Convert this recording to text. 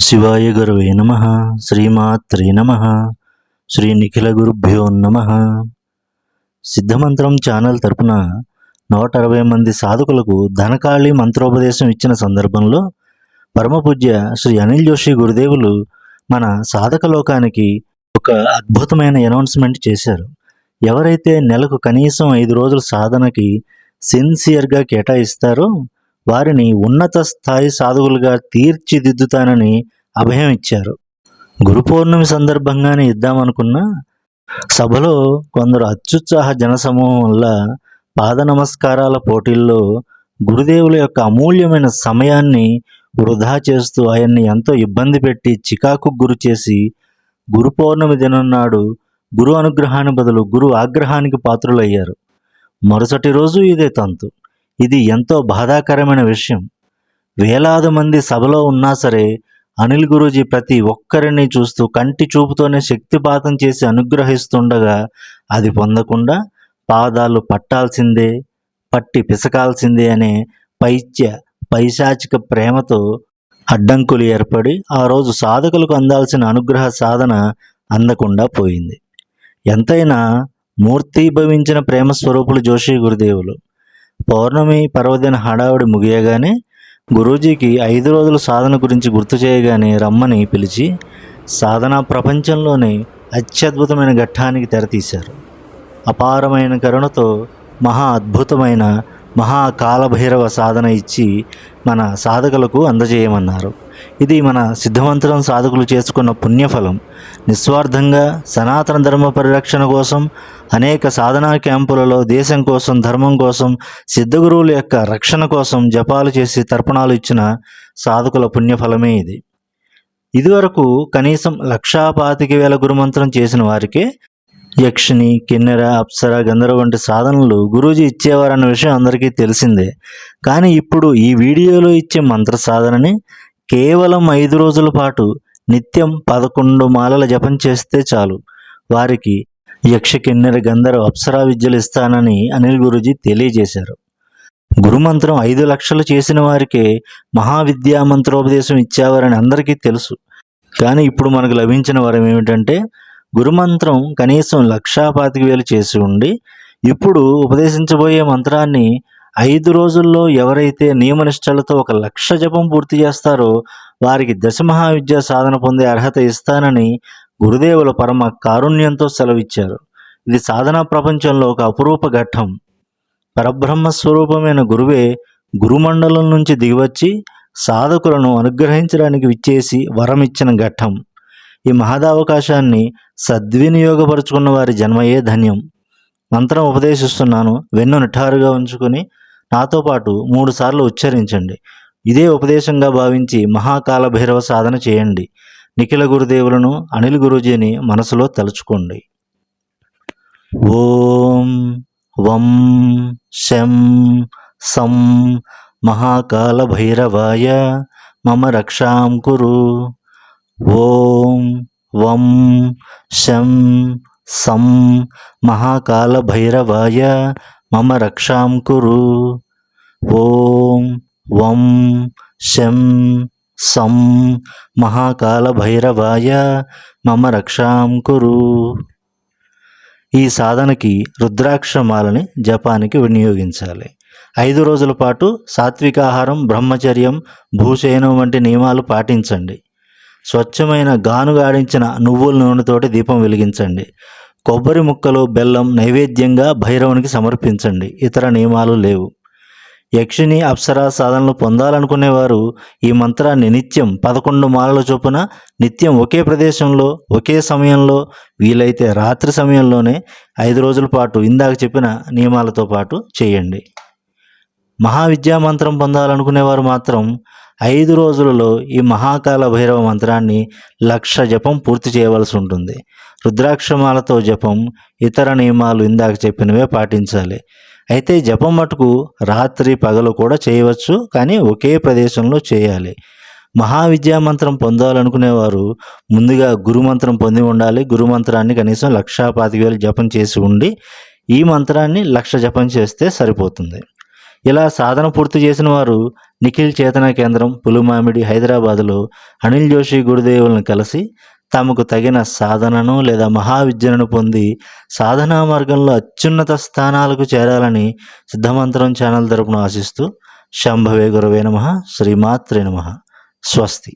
శివాయ గురవే నమ. శ్రీమాత్రే నమ. శ్రీ నిఖిల గురుభ్యో నమ. సిద్ధమంత్రం ఛానల్ తరపున 160 మంది సాధకులకు ధనకాళి మంత్రోపదేశం ఇచ్చిన సందర్భంలో పరమపూజ్య శ్రీ అనిల్ జోషి గురుదేవులు మన సాధక లోకానికి ఒక అద్భుతమైన అనౌన్స్మెంట్ చేశారు. ఎవరైతే నెలకు కనీసం 5 రోజుల సాధనకి సిన్సియర్గా కేటాయిస్తారో వారిని ఉన్నత స్థాయి సాధకులుగా తీర్చిదిద్దుతానని అభయం ఇచ్చారు. గురు పౌర్ణమి సందర్భంగానే ఇద్దామనుకున్నా సభలో కొందరు అత్యుత్సాహ జనసమూహం వల్ల పాద నమస్కారాల పోటీల్లో గురుదేవుల యొక్క అమూల్యమైన సమయాన్ని వృధా చేస్తూ ఆయన్ని ఎంతో ఇబ్బంది పెట్టి చికాకు గురి చేసి గురు పౌర్ణమి దినం నాడు గురు అనుగ్రహానికి బదులు గురు ఆగ్రహానికి పాత్రులయ్యారు. మరుసటి రోజు ఇదే తంతు. ఇది ఎంతో బాధాకరమైన విషయం. వేలాది మంది సభలో ఉన్నా సరే అనిల్ గురూజీ ప్రతి ఒక్కరిని చూస్తూ కంటి చూపుతోనే శక్తిపాతం చేసి అనుగ్రహిస్తుండగా అది పొందకుండా పాదాలు పట్టాల్సిందే, పట్టి పిసకాల్సిందే అనే పైశాచిక ప్రేమతో అడ్డంకులు ఏర్పడి ఆ రోజు సాధకులకు అందాల్సిన అనుగ్రహ సాధన అందకుండా పోయింది. ఎంతైనా మూర్తీభవించిన ప్రేమ స్వరూపులు జోషి గురుదేవులు. పౌర్ణమి పర్వదిన హడావుడి ముగియగానే గురూజీకి 5 రోజుల సాధన గురించి గుర్తు చేయగానే రమ్మని పిలిచి సాధనా ప్రపంచంలోనే అత్యద్భుతమైన ఘట్టానికి తెరతీశారు. అపారమైన కరుణతో మహా అద్భుతమైన మహాకాలభైరవ సాధన ఇచ్చి మన సాధకులకు అందజేయమన్నారు. ఇది మన సిద్ధమంత్రం సాధకులు చేసుకున్న పుణ్యఫలం. నిస్వార్థంగా సనాతన ధర్మ పరిరక్షణ కోసం అనేక సాధనా క్యాంపులలో దేశం కోసం, ధర్మం కోసం, సిద్ధగురువుల యొక్క రక్షణ కోసం జపాలు చేసి తర్పణాలు ఇచ్చిన సాధకుల పుణ్యఫలమే ఇది. ఇదివరకు కనీసం 1,25,000 గురుమంత్రం చేసిన వారికే యక్షిని, కిన్నెర, అప్సర, గంధర్వ వంటి సాధనలు గురూజీ ఇచ్చేవారన్న విషయం అందరికీ తెలిసిందే. కానీ ఇప్పుడు ఈ వీడియోలో ఇచ్చే మంత్ర సాధనని కేవలం 5 రోజుల పాటు నిత్యం 11 మాలల జపం చేస్తే చాలు వారికి యక్ష, కిన్నెర, గంధర్వ, అప్సరా విద్యలు ఇస్తానని అనిల్ గురూజీ తెలియజేశారు. గురుమంత్రం 5 లక్షలు చేసిన వారికే మహావిద్యా మంత్రోపదేశం ఇచ్చేవారని అందరికీ తెలుసు. కానీ ఇప్పుడు మనకు లభించిన వరం ఏమిటంటే గురుమంత్రం కనీసం 1,25,000 చేసి ఉండి ఇప్పుడు ఉపదేశించబోయే మంత్రాన్ని 5 రోజుల్లో ఎవరైతే నియమనిష్టలతో 1,00,000 జపం పూర్తి చేస్తారో వారికి దశమహావిద్యా సాధన పొందే అర్హత ఇస్తానని గురుదేవుల పరమ కారుణ్యంతో సెలవిచ్చారు. ఇది సాధనా ప్రపంచంలో ఒక అపురూప ఘట్టం. పరబ్రహ్మ స్వరూపమైన గురువే గురుమండలం నుంచి దిగివచ్చి సాధకులను అనుగ్రహించడానికి విచ్చేసి వరమిచ్చిన ఘట్టం. ఈ మహదావకాశాన్ని సద్వినియోగపరుచుకున్న వారి జన్మయే ధన్యం. మంత్రం ఉపదేశిస్తున్నాను, వెన్ను నిఠారుగా ఉంచుకొని నాతో పాటు 3 సార్లు ఉచ్చరించండి. ఇదే ఉపదేశంగా భావించి మహాకాల భైరవ సాధన చేయండి. నిఖిల గురుదేవులను, అనిల్ గురూజీని మనసులో తలుచుకోండి. ఓం వం శం సం మహాకాల భైరవాయ మమ రక్షాం కురు. ఓం వం శం సం మహాకాల భైరవాయ మమ రక్షాం కురు. ఓం వం శం సం మహాకాల భైరవాయ మమ రక్షాం కురు. ఈ సాధనకి రుద్రాక్షమాలని జపానికి వినియోగించాలి. 5 రోజుల పాటు సాత్వికాహారం, బ్రహ్మచర్యం, భూశయనం వంటి నియమాలు పాటించండి. స్వచ్ఛమైన గానుగాడించిన నువ్వుల నూనెతోటి దీపం వెలిగించండి. కొబ్బరి ముక్కలు, బెల్లం నైవేద్యంగా భైరవునికి సమర్పించండి. ఇతర నియమాలు లేవు. యక్షిని, అప్సరా సాధనలు పొందాలనుకునేవారు ఈ మంత్రాన్ని నిత్యం 11 మాలల చొప్పున నిత్యం ఒకే ప్రదేశంలో, ఒకే సమయంలో, వీలైతే రాత్రి సమయంలోనే 5 రోజుల పాటు ఇందాక చెప్పిన నియమాలతో పాటు చేయండి. మహావిద్యా మంత్రం పొందాలనుకునేవారు మాత్రం 5 రోజులలో ఈ మహాకాల భైరవ మంత్రాన్ని 1,00,000 జపం పూర్తి చేయవలసి ఉంటుంది. రుద్రాక్షమాలతో జపం, ఇతర నియమాలు ఇందాక చెప్పినవే పాటించాలి. అయితే జపం మటుకు రాత్రి పగలు కూడా చేయవచ్చు, కానీ ఒకే ప్రదేశంలో చేయాలి. మహావిద్యా మంత్రం పొందాలనుకునేవారు ముందుగా గురుమంత్రం పొంది ఉండాలి. గురుమంత్రాన్ని కనీసం 1,25,000 జపం చేసి ఉండి ఈ మంత్రాన్ని 1,00,000 జపం చేస్తే సరిపోతుంది. ఇలా సాధన పూర్తి చేసిన వారు నిఖిల్ చేతన కేంద్రం, పులుమామిడి, హైదరాబాదులో అనిల్ జోషి గురుదేవులను కలిసి తమకు తగిన సాధనను లేదా మహావిద్యను పొంది సాధనా మార్గంలో అత్యున్నత స్థానాలకు చేరాలని సిద్ధమంత్రం ఛానల్ తరపున ఆశిస్తూ శంభవే గురవే నమః. శ్రీమాత్రే నమః. స్వస్తి.